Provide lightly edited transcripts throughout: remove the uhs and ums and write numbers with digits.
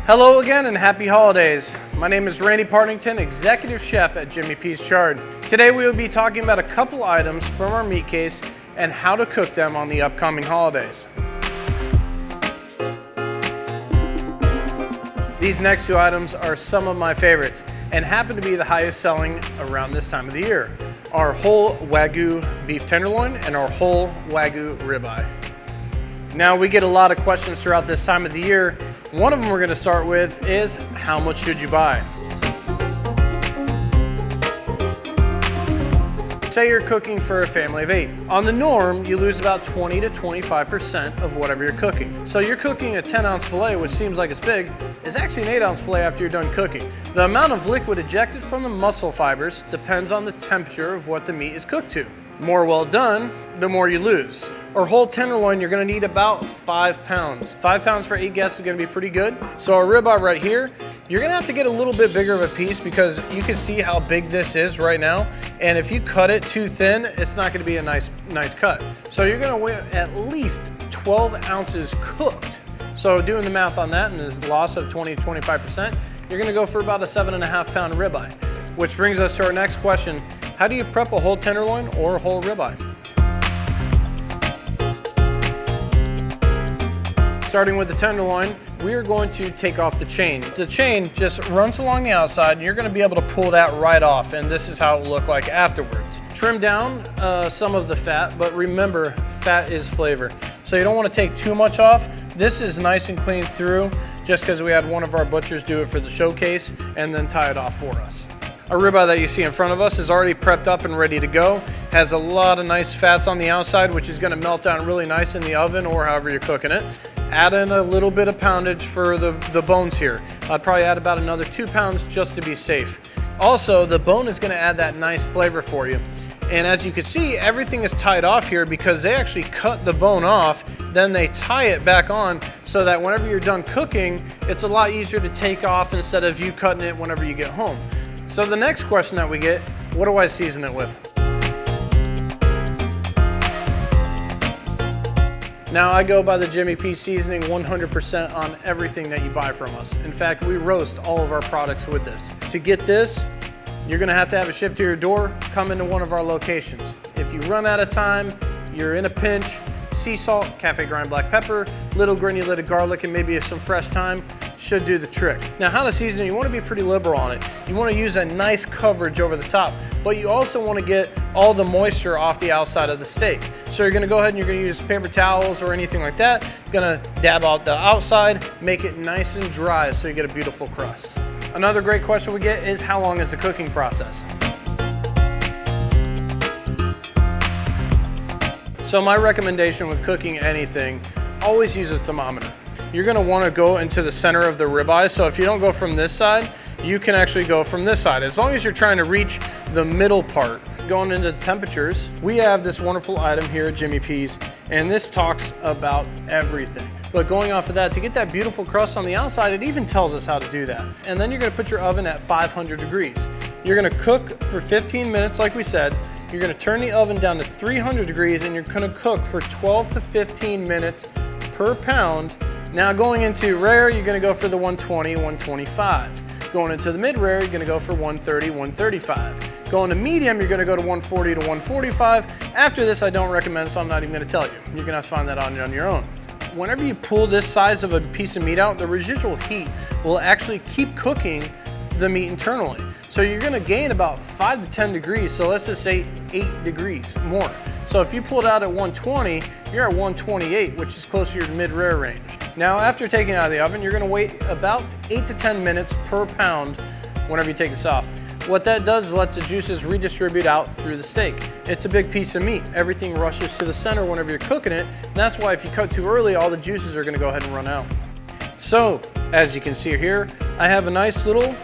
Hello again and happy holidays. My name is Randy Partington, Executive Chef at Jimmy P's Charred. Today we will be talking about a couple items from our meat case and how to cook them on the upcoming holidays. These next two items are some of my favorites and happen to be the highest selling around this time of the year. Our whole Wagyu beef tenderloin and our whole Wagyu ribeye. Now we get a lot of questions throughout this time of the year. One of them we're going to start with is how much should you buy? Say you're cooking for a family of 8. On the norm, you lose about 20 to 25% of whatever you're cooking. So you're cooking a 10-ounce filet, which seems like it's big, is actually an 8-ounce filet after you're done cooking. The amount of liquid ejected from the muscle fibers depends on the temperature of what the meat is cooked to. The more well done, the more you lose. Our whole tenderloin, you're gonna need about 5 pounds. 5 pounds for 8 guests is gonna be pretty good. So our ribeye right here, you're gonna have to get a little bit bigger of a piece because you can see how big this is right now. And if you cut it too thin, it's not gonna be a nice cut. So you're gonna want at least 12 ounces cooked. So doing the math on that and the loss of 20 to 25%, you're gonna go for about a 7.5 pound ribeye. Which brings us to our next question. How do you prep a whole tenderloin or a whole ribeye? Starting with the tenderloin, we are going to take off the chain. The chain just runs along the outside and you're gonna be able to pull that right off, and this is how it will look like afterwards. Trim down some of the fat, but remember, fat is flavor. So you don't wanna take too much off. This is nice and clean through just because we had one of our butchers do it for the showcase and then tie it off for us. Our ribeye that you see in front of us is already prepped up and ready to go. Has a lot of nice fats on the outside, which is gonna melt down really nice in the oven or however you're cooking it. Add in a little bit of poundage for the bones here. I'd probably add about another 2 pounds just to be safe. Also, the bone is gonna add that nice flavor for you. And as you can see, everything is tied off here because they actually cut the bone off, then they tie it back on so that whenever you're done cooking, it's a lot easier to take off instead of you cutting it whenever you get home. So the next question that we get, what do I season it with? Now I go by the Jimmy P seasoning 100% on everything that you buy from us. In fact, we roast all of our products with this. To get this, you're gonna have to have it shipped to your door, come into one of our locations. If you run out of time, you're in a pinch, sea salt, cafe grind black pepper, little granulated garlic, and maybe some fresh thyme should do the trick. Now how to season it, you wanna be pretty liberal on it. You wanna use a nice coverage over the top, but you also wanna get all the moisture off the outside of the steak. So you're gonna go ahead and you're gonna use paper towels or anything like that. You're gonna dab out the outside, make it nice and dry so you get a beautiful crust. Another great question we get is how long is the cooking process? So my recommendation with cooking anything, always use a thermometer. You're gonna wanna go into the center of the ribeye, so if you don't go from this side, you can actually go from this side. As long as you're trying to reach the middle part. Going into the temperatures, we have this wonderful item here at Jimmy P's, and this talks about everything. But going off of that, to get that beautiful crust on the outside, it even tells us how to do that. And then you're gonna put your oven at 500 degrees. You're gonna cook for 15 minutes, like we said. You're gonna turn the oven down to 300 degrees, and you're gonna cook for 12 to 15 minutes per pound. Now going into rare, you're gonna go for the 120, 125. Going into the mid-rare, you're gonna go for 130, 135. Going to medium, you're gonna go to 140 to 145. After this, I don't recommend, so I'm not even gonna tell you. You're gonna have to find that on your own. Whenever you pull this size of a piece of meat out, the residual heat will actually keep cooking the meat internally. So you're gonna gain about 5 to 10 degrees, so let's just say 8 degrees more. So if you pull it out at 120, you're at 128, which is close to your mid-rare range. Now after taking it out of the oven, you're gonna wait about 8 to 10 minutes per pound whenever you take this off. What that does is let the juices redistribute out through the steak. It's a big piece of meat. Everything rushes to the center whenever you're cooking it. And that's why if you cut too early, all the juices are gonna go ahead and run out. So, as you can see here, I have a nice little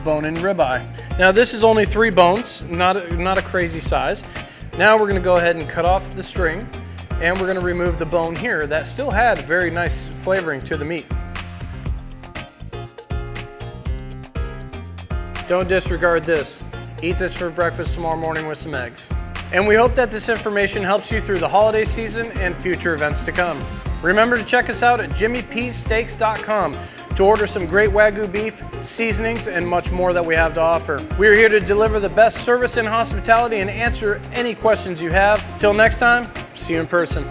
bone-in ribeye. Now this is only 3 bones, not a crazy size. Now we're gonna go ahead and cut off the string, and we're gonna remove the bone here that still had very nice flavoring to the meat. Don't disregard this. Eat this for breakfast tomorrow morning with some eggs. And we hope that this information helps you through the holiday season and future events to come. Remember to check us out at jimmypsteaks.com. to order some great Wagyu beef, seasonings, and much more that we have to offer. We are here to deliver the best service and hospitality and answer any questions you have. Till next time, see you in person.